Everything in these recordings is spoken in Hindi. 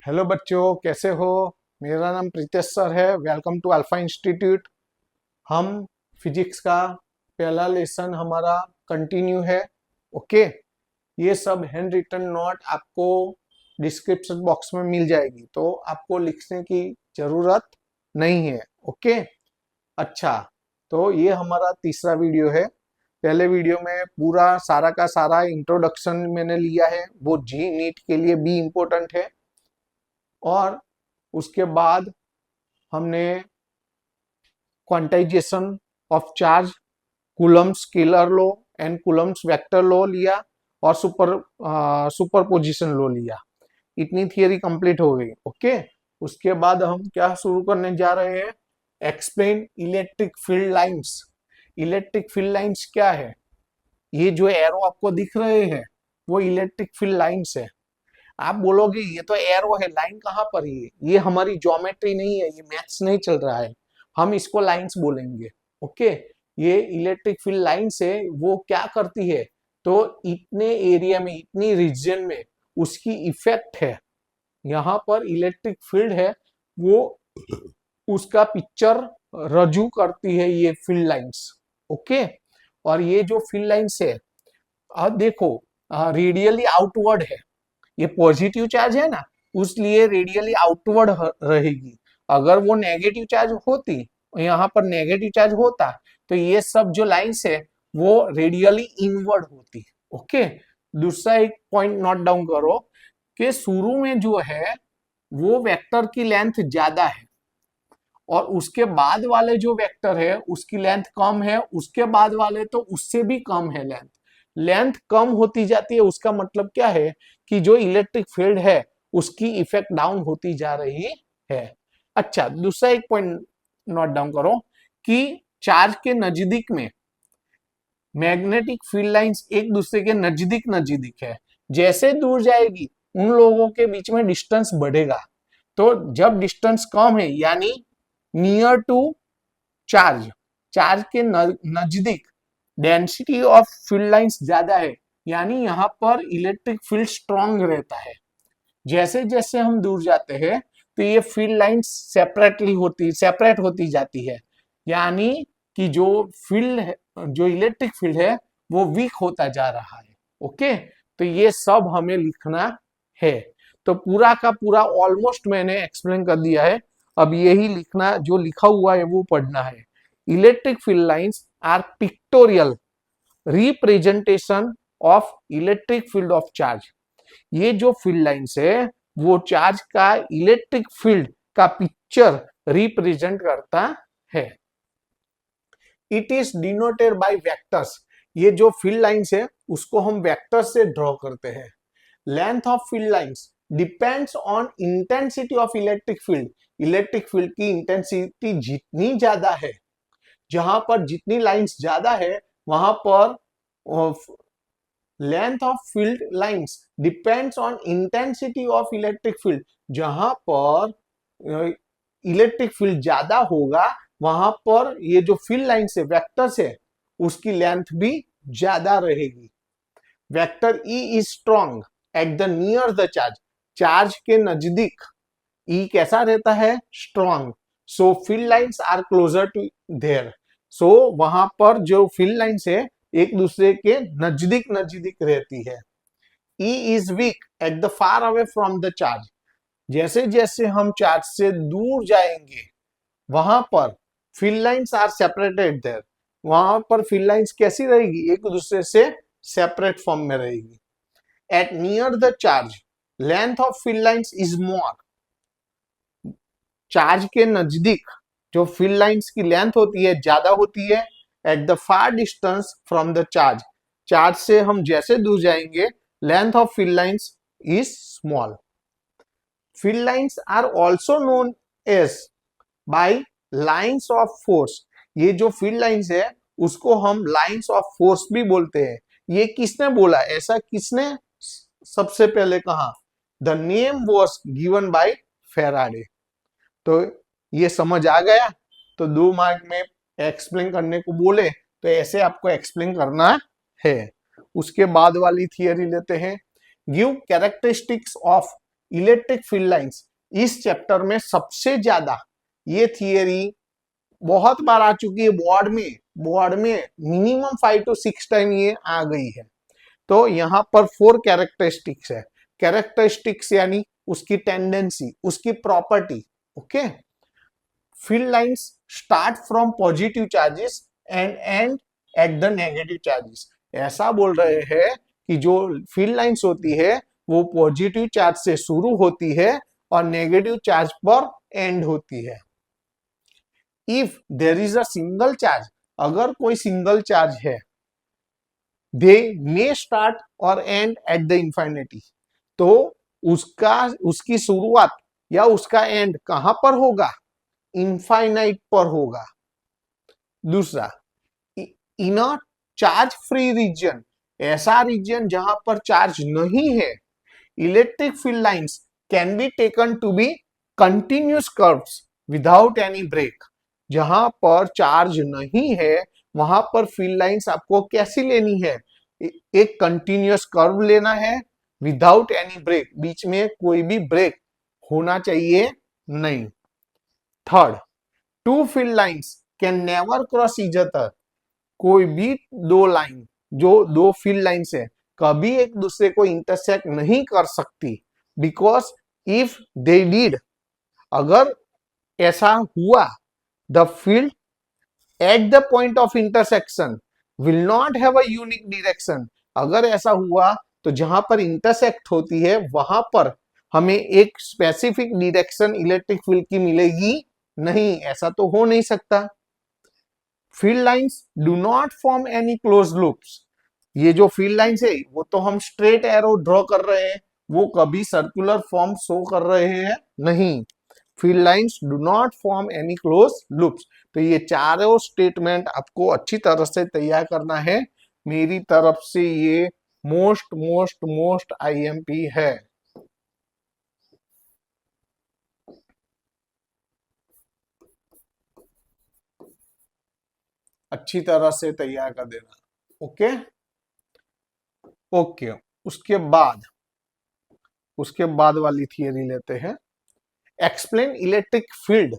हेलो बच्चों, कैसे हो। मेरा नाम प्रीतेश सर है। Welcome to alpha institute. हम फिजिक्स का पहला लेसन हमारा कंटिन्यू है। ओके, ये सब हैंड रिटन नोट आपको डिस्क्रिप्शन बॉक्स में मिल जाएगी, तो आपको लिखने की जरूरत नहीं है। ओके, अच्छा, तो ये हमारा तीसरा वीडियो है। पहले वीडियो में पूरा सारा का सारा इंट्रोडक्शन मैंने लिया है, वो जी नीट के लिए भी इम्पोर्टेंट है। और उसके बाद हमने quantization of charge, Coulomb's scalar law and Coulomb's vector law लिया और सुपरपोजिशन लॉ लिया। इतनी थियरी कंप्लीट हो गई। ओके, उसके बाद हम क्या शुरू करने जा रहे हैं, explain electric field lines. Electric field lines क्या है? ये जो एरो आपको दिख रहे हैं वो इलेक्ट्रिक फील्ड लाइंस है। आप बोलोगे ये तो एरो है, लाइन कहाँ पर है? ये हमारी ज्योमेट्री नहीं है, ये मैथ्स नहीं चल रहा है, हम इसको लाइंस बोलेंगे। ओके, ये इलेक्ट्रिक फील्ड लाइंस है। वो क्या करती है, तो इतने एरिया में, इतनी रीजन में उसकी इफेक्ट है। यहाँ पर इलेक्ट्रिक फील्ड है, वो उसका पिक्चर रजू करती है ये फील्ड लाइंस। ओके, और ये जो फील्ड लाइंस है, अब देखो, रेडियली आउटवर्ड है। ये पॉजिटिव चार्ज है ना, उसलिए रेडियली आउटवर्ड रहेगी। अगर वो नेगेटिव चार्ज होती, यहाँ पर नेगेटिव चार्ज होता, तो ये सब जो लाइंस है वो रेडियली इनवर्ड होती। ओके, दूसरा एक पॉइंट नोट डाउन करो कि शुरू में जो है वो वेक्टर की लेंथ ज्यादा है और उसके बाद वाले जो वेक्टर है उसकी लेंथ कम है, उसके बाद वाले तो उससे भी कम है लेंथ। लेंथ कम होती जाती है, उसका मतलब क्या है कि जो इलेक्ट्रिक फील्ड है उसकी इफेक्ट डाउन होती जा रही है। अच्छा, दूसरा एक पॉइंट नोट डाउन करो कि चार्ज के नजदीक में मैग्नेटिक फील्ड लाइंस एक दूसरे के नजदीक नजदीक है। जैसे दूर जाएगी उन लोगों के बीच में डिस्टेंस बढ़ेगा। तो जब डिस्टेंस कम है यानी नियर टू चार्ज, चार्ज के नजदीक डेंसिटी ऑफ फील्ड लाइंस ज्यादा है, यानी यहाँ पर इलेक्ट्रिक फील्ड स्ट्रांग रहता है। जैसे जैसे हम दूर जाते हैं तो ये फील्ड लाइंस सेपरेट होती जाती है, यानी कि जो फील्ड है, जो इलेक्ट्रिक फील्ड है वो वीक होता जा रहा है। ओके, तो ये सब हमें लिखना है। तो पूरा का पूरा ऑलमोस्ट मैंने एक्सप्लेन कर दिया है, अब यही लिखना, जो लिखा हुआ है वो पढ़ना है। Electric field lines are pictorial representation of electric field of charge. ये जो फील्ड लाइंस है वो चार्ज का इलेक्ट्रिक फील्ड का पिक्चर रिप्रेजेंट करता है। It is denoted by vectors. ये जो फील्ड लाइंस है उसको हम वेक्टर से ड्रॉ करते हैं। Length of field lines depends on intensity of electric field. Electric field की इंटेंसिटी जितनी ज्यादा है, जहां पर जितनी लाइंस ज्यादा है वहां पर length of field lines depends on intensity of electric field. जहां पर इलेक्ट्रिक फील्ड ज्यादा होगा वहां पर ये जो फील्ड लाइंस है, वेक्टर्स है, उसकी लेंथ भी ज्यादा रहेगी। Vector E is strong at the near the charge. Charge के नजदीक ई कैसा रहता है? Strong. So field lines are closer to there. सो वहां पर जो फील्ड लाइंस है एक दूसरे के नजदीक नजदीक रहती है। E is weak at the far away from the charge. जैसे जैसे हम चार्ज से दूर जाएंगे वहां पर field lines are separated there. वहां पर फील्ड लाइंस कैसी रहेगी? एक दूसरे से सेपरेट फॉर्म में रहेगी। At near the charge length of field lines is more. Charge के नजदीक जो फील्ड लाइंस की लेंथ होती है ज्यादा होती है। At the far distance from the charge, charge से हम जैसे दूर जाएंगे length of field lines is small. Field lines are also known as by lines of force. ये जो फील्ड लाइंस है उसको हम लाइंस ऑफ फोर्स भी बोलते हैं। ये किसने बोला? ऐसा किसने सबसे पहले कहा? The name was given by Faraday. तो ये समझ आ गया। तो 2 मार्क में एक्सप्लेन करने को बोले तो ऐसे आपको एक्सप्लेन करना है। उसके बाद वाली थियरी लेते हैं, give characteristics of electric field lines, इस चैप्टर में सबसे ज्यादा ये थियरी बहुत बार आ चुकी है बोर्ड में मिनिमम 5 to 6 टाइम ये आ गई है। तो यहाँ पर 4 कैरेक्टरिस्टिक्स है। कैरेक्टरिस्टिक्स यानी उसकी टेंडेंसी, उसकी property. Okay, field lines start from positive charges and and at the negative charges. ऐसा बोल रहे हैं कि जो फील्ड लाइंस होती है वो पॉजिटिव चार्ज से शुरू होती है और नेगेटिव चार्ज पर एंड होती है। If there is a single charge, अगर कोई सिंगल चार्ज है, दे मे स्टार्ट और एंड एट द इंफिनिटी, तो उसकी शुरुआत या उसका एंड कहां पर होगा? इनफाइनाइट पर होगा। दूसरा, in a charge free region, ऐसा रीजन जहां पर चार्ज नहीं है, electric field lines can be taken to be continuous curves without any break. जहां पर चार्ज नहीं है वहां पर फील्ड लाइंस आपको कैसी लेनी है? एक कंटिन्यूअस कर्व लेना है विदाउट एनी ब्रेक, बीच में कोई भी ब्रेक होना चाहिए नहीं। Third, two field lines can never cross each other, कोई भी दो लाइन, जो दो फील्ड लाइंस है, कभी एक दूसरे को इंटरसेक्ट नहीं कर सकती। बिकॉज इफ दे डिड, अगर ऐसा हुआ, the field at the point of intersection will not have a unique direction. अगर ऐसा हुआ तो जहां पर इंटरसेक्ट होती है वहां पर हमें एक स्पेसिफिक डायरेक्शन इलेक्ट्रिक फील्ड की मिलेगी नहीं, ऐसा तो हो नहीं सकता। Field lines do not form any close loops, ये जो फील्ड लाइंस है वो तो हम स्ट्रेट एरो ड्रॉ कर रहे हैं, वो कभी सर्कुलर फॉर्म शो कर रहे हैं नहीं। Field lines do not form any close loops. तो ये चारों स्टेटमेंट आपको अच्छी तरह से तैयार करना है। मेरी तरफ से ये मोस्ट मोस्ट मोस्ट आईएमपी है। अच्छी तरह से तैयार कर देना। ओके ओके, उसके बाद वाली थियरी लेते हैं। Explain electric field.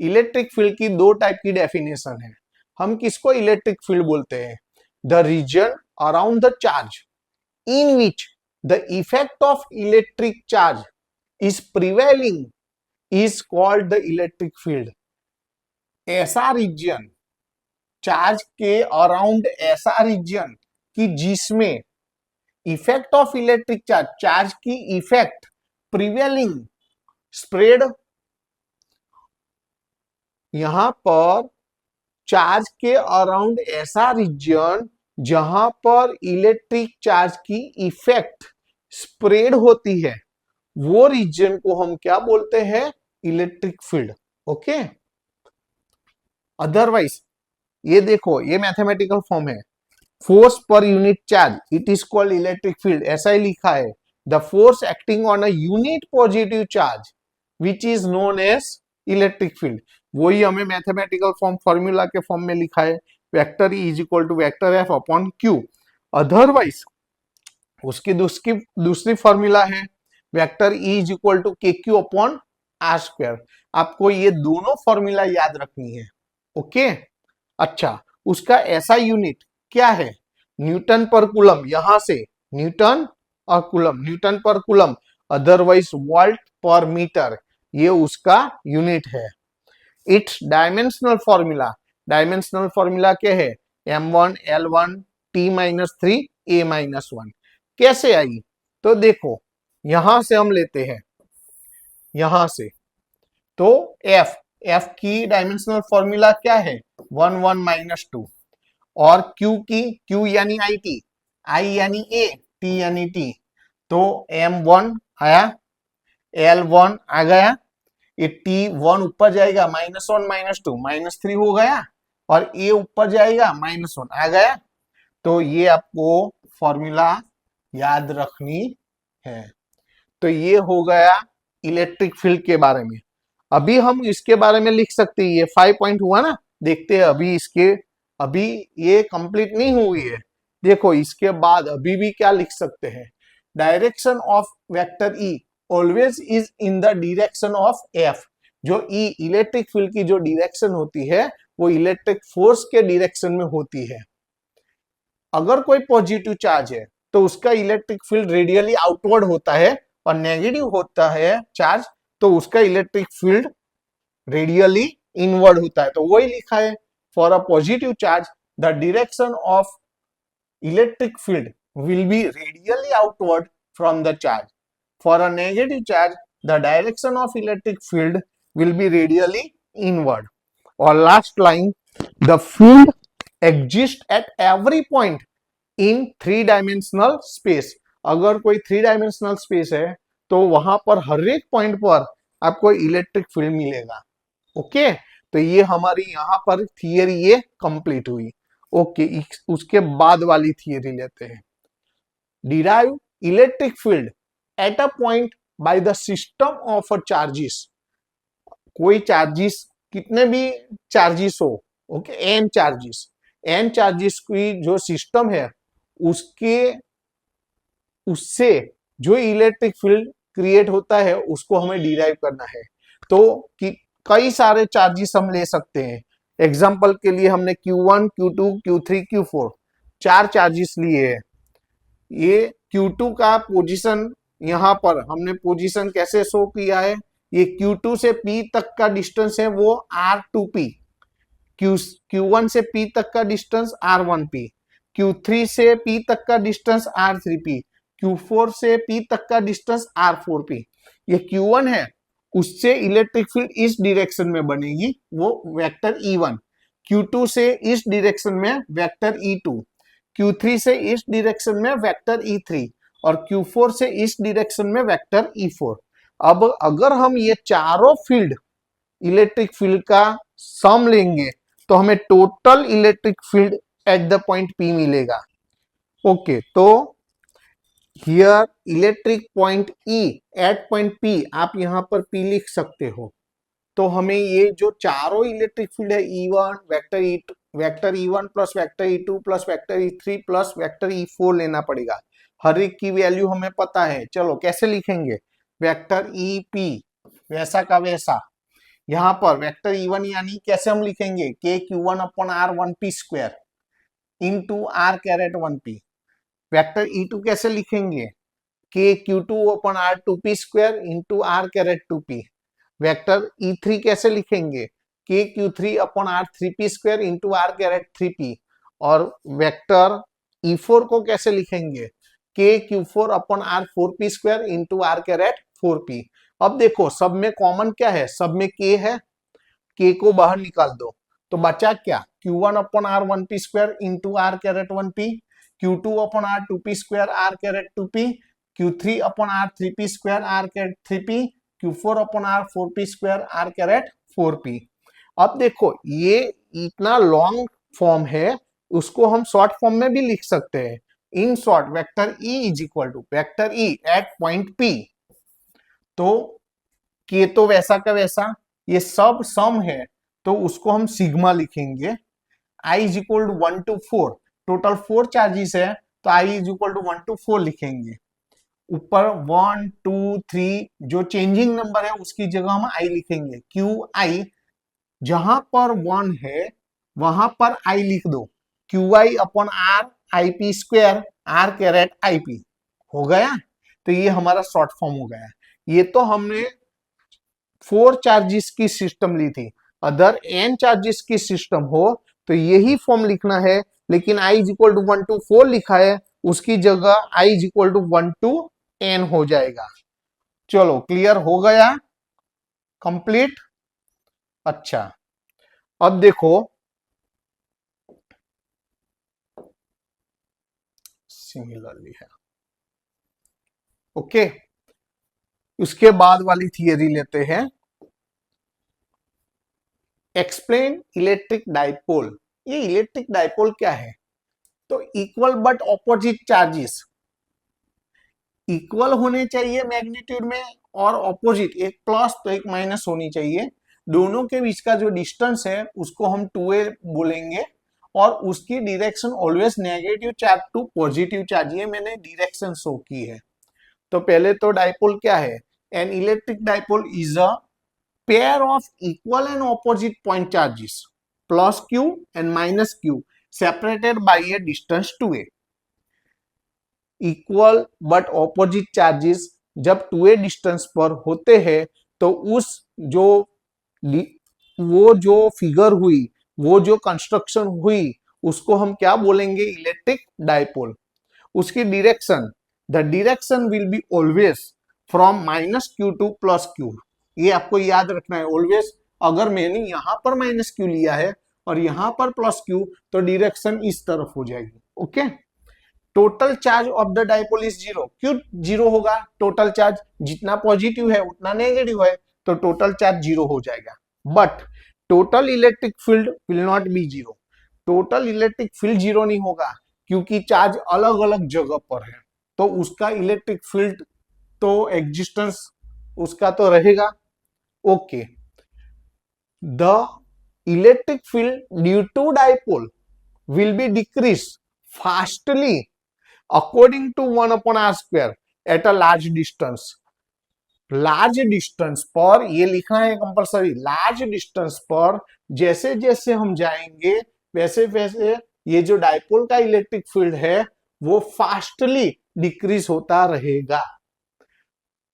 Electric field की दो टाइप की डेफिनेशन है। हम किसको इलेक्ट्रिक फील्ड बोलते हैं? The region around the charge in which the effect of electric charge is prevailing is called the electric field. ऐसा रीजन, चार्ज के अराउंड ऐसा रीजन कि जिसमें effect of electric charge, charge की इफेक्ट प्रिवेलिंग, स्प्रेड, यहां पर चार्ज के अराउंड ऐसा रीजन जहां पर इलेक्ट्रिक चार्ज की इफेक्ट स्प्रेड होती है, वो रीजन को हम क्या बोलते हैं? Electric field. ओके, अदरवाइज ये देखो, ये मैथमेटिकल फॉर्म है, force per unit charge it is called electric field, ऐसा ही लिखा है। The force acting on a unit positive charge which is known as electric field. वही हमें मैथमेटिकल फॉर्म फॉर्मूला के फॉर्म में लिखा है, vector E is equal to vector F upon Q. Otherwise उसकी दूसरी फॉर्मूला है vector E is equal to K Q upon R square. आपको ये दोनों फॉर्मूला याद रखनी है। ओके, अच्छा, उसका ऐसा यूनिट क्या है? न्यूटन पर कूलम, यहां से न्यूटन और कूलम, न्यूटन पर कूलम, अदरवाइज वोल्ट पर मीटर, ये उसका यूनिट है। इट्स डायमेंशनल फॉर्मूला क्या है? m1 l1 t-3 a-1। कैसे आई? तो देखो, यहां से हम लेते हैं, यहां से तो f की डायमेंशनल फॉर्मूला क्या है? 1 1 -2, और Q यानी I यानी A, T यानी T, तो M1 आया, L1 आ गया, ये T1 ऊपर जाएगा -1 -2 -3 हो गया, और A ऊपर जाएगा -1 आ गया। तो ये आपको फॉर्मूला याद रखनी है। तो ये हो गया इलेक्ट्रिक फील्ड के बारे में। अभी हम इसके बारे में लिख सकते हैं, ये 5 पॉइंट हुआ ना, देखते हैं अभी ये कंप्लीट नहीं हुई है। देखो इसके बाद अभी भी क्या लिख सकते हैं? Direction of vector E always is in the direction of F. जो ई इलेक्ट्रिक फील्ड की जो डायरेक्शन होती है वो इलेक्ट्रिक फोर्स के डायरेक्शन में होती है। अगर कोई पॉजिटिव चार्ज है तो उसका इलेक्ट्रिक फील्ड रेडियली आउटवर्ड होता है, और नेगेटिव होता है चार्ज तो उसका इलेक्ट्रिक फील्ड रेडियली इनवर्ड होता है। तो वही लिखा है, for a positive charge the direction of electric field will be radially outward from the charge. For a negative charge, the direction of electric field will be radially inward. Or last line, the field exists at every point in three-dimensional space. अगर कोई थ्री डायमेंशनल स्पेस है तो वहां पर हर एक पॉइंट पर आपको इलेक्ट्रिक फील्ड मिलेगा। ओके, तो ये हमारी यहाँ पर थियरी ये कंप्लीट हुई। ओके, उसके बाद वाली थियरी लेते हैं। derive electric field at a point by the system of a charges। कोई चार्जेस, कितने भी चार्जेस हो, ओके, एन चार्जेस की जो सिस्टम है उसके उससे जो इलेक्ट्रिक फील्ड क्रिएट होता है उसको हमें डिराइव करना है। तो कई सारे चार्जेस हम ले सकते हैं। एग्जांपल के लिए हमने Q1, Q2, Q3, Q4 चार चार्जेस लिए हैं। ये Q2 का पोजीशन, यहाँ पर हमने पोजीशन कैसे शो किया है, ये Q2 से P तक का डिस्टेंस है वो R2P, Q1 से P तक का डिस्टेंस R1P, Q3 से P तक का डिस्टेंस R3P, Q4 से P तक का डिस्टेंस R4P। ये Q1 है, उससे इलेक्ट्रिक फील्ड इस डायरेक्शन में बनेगी, वो वेक्टर E1। Q2 से इस डायरेक्शन में वेक्टर E2, Q3 से इस डायरेक्शन में वेक्टर E3 और Q4 से इस डायरेक्शन में वेक्टर E4। अब अगर हम ये चारों फील्ड इलेक्ट्रिक फील्ड का सम लेंगे तो हमें total electric field at the point P मिलेगा। ओके, तो here electric point E at point P, आप यहां पर P लिख सकते हो। तो हमें ये जो चारों इलेक्ट्रिक फील्ड है E1, vector E1 plus vector E2 plus vector E3 plus vector E4 लेना पड़ेगा। हर एक की वैल्यू हमें पता है। चलो कैसे लिखेंगे, वेक्टर EP वैसा का वैसा, यहाँ पर वेक्टर E1 यानी कैसे हम लिखेंगे, KQ1 upon R1P square into R caret 1P। Vector E2 कैसे लिखेंगे, KQ2 upon R2P square into R caret 2P। Vector E3 कैसे लिखेंगे, KQ3 upon R3P square into R caret 3P। और वेक्टर E4 को कैसे लिखेंगे, KQ4 upon R4P square into R caret 4P। अब देखो सब में कॉमन क्या है, सब में K है, K को बाहर निकाल दो तो बचा क्या, Q1 upon R1P square into R caret 1P, Q2 upon R2P square R caret 2P, Q3 upon R3P square R caret 3P, Q4 upon R4P square R caret 4P। अब देखो ये इतना लॉन्ग फॉर्म है, उसको हम शॉर्ट फॉर्म में भी लिख सकते हैं। In short vector E is equal to vector E at point P। तो K तो वैसा का वैसा, ये सब सम है तो उसको हम सिग्मा लिखेंगे। I is equal to 1 to 4, total 4 charges है तो I is equal to 1 to 4 लिखेंगे। ऊपर 1 2 3 जो चेंजिंग नंबर है उसकी जगह हम I लिखेंगे। QI जहां पर 1 है वहां पर I लिख दो, QI upon R IP square R caret IP हो गया। तो ये हमारा शॉर्ट फॉर्म हो गया। ये तो हमने 4 चार्जेस की सिस्टम ली थी, अदर n चार्जेस की सिस्टम हो तो यही फॉर्म लिखना है, लेकिन I is equal to 1 to 4 लिखा है, उसकी जगह I is equal to 1 to n हो जाएगा। चलो क्लियर हो गया, कंप्लीट। अच्छा अब देखो सिमिलरली है, ओके। उसके बाद वाली थियरी लेते हैं, एक्सप्लेन इलेक्ट्रिक डाइपोल। ये इलेक्ट्रिक डाइपोल क्या है, तो equal but opposite charges, equal होने चाहिए मैग्नीट्यूड में और ऑपोजिट, एक प्लस तो एक माइनस होनी चाहिए। दोनों के बीच का जो डिस्टेंस है उसको हम 2a बोलेंगे और उसकी direction always negative charge to positive charge, ये मैंने डायरेक्शन शो की है। तो पहले तो डाइपोल क्या है, an electric dipole is a pair of equal and opposite point charges plus q and minus q separated by A distance 2a। Equal but opposite charges जब 2a डिस्टेंस पर होते हैं तो उस जो वो जो फिगर हुई, वो जो कंस्ट्रक्शन हुई, उसको हम क्या बोलेंगे? Electric dipole. उसकी direction, the direction will be always from minus Q to plus Q. ये आपको याद रखना है ऑलवेज। अगर मैंने यहां पर माइनस क्यू लिया है और यहां पर प्लस क्यू, तो डायरेक्शन इस तरफ हो जाएगी। Okay. Total charge of the dipole is zero. क्यों जीरो होगा? टोटल चार्ज जितना पॉजिटिव है उतना नेगेटिव है, तो टोटल चार्ज जीरो हो जाएगा। But total electric field will not be zero. Total electric field zero नहीं होगा, क्योंकि चार्ज अलग अलग जगह पर है, तो उसका इलेक्ट्रिक फील्ड तो एग्जिस्टेंस उसका तो रहेगा। Okay. The electric field due to dipole will be decreased fastly according to 1 upon r square at a large distance। Large distance पर, ये लिखना है कंपलसरी, लार्ज डिस्टेंस पर जैसे जैसे हम जाएंगे वैसे वैसे ये जो डाइपोल का इलेक्ट्रिक फील्ड है वो फास्टली डिक्रीज होता रहेगा।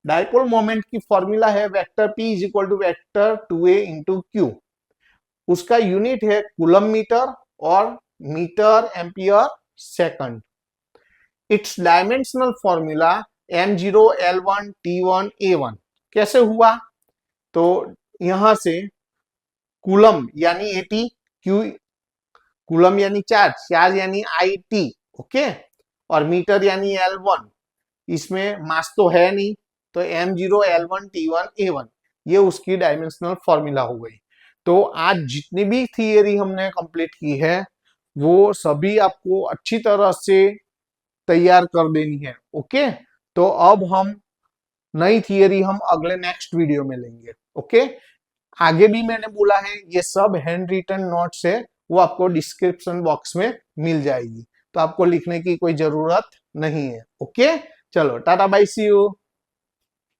डाइपोल मोमेंट की फॉर्मूला है vector p is equal to vector 2a into Q. उसका यूनिट है कूलम मीटर और meter ampere second. It's dimensional formula m0 l1 t1 a1। कैसे हुआ? तो यहां से कूलम यानी at, क्यू कूलम यानी चार्ज, चार्ज यानी it, ओके, और मीटर यानी l1। इसमें मास तो है नहीं, तो m0 l1 t1 a1 ये उसकी डायमेंशनल फॉर्मूला हो गई। तो आज जितनी भी थियरी हमने कंप्लीट की है वो सभी आपको अच्छी तरह से तैयार कर देनी है। ओके। तो अब हम नई थियरी हम अगले नेक्स्ट वीडियो में लेंगे। ओके। आगे भी मैंने बोला है ये सब हैंड रिटन नोट्स है, वो आपको डिस्क्रिप्शन बॉक्स में मिल जाएगी, तो आपको लिखने की कोई जरूरत नहीं है। ओके। चलो टाटा बाय, सी यू।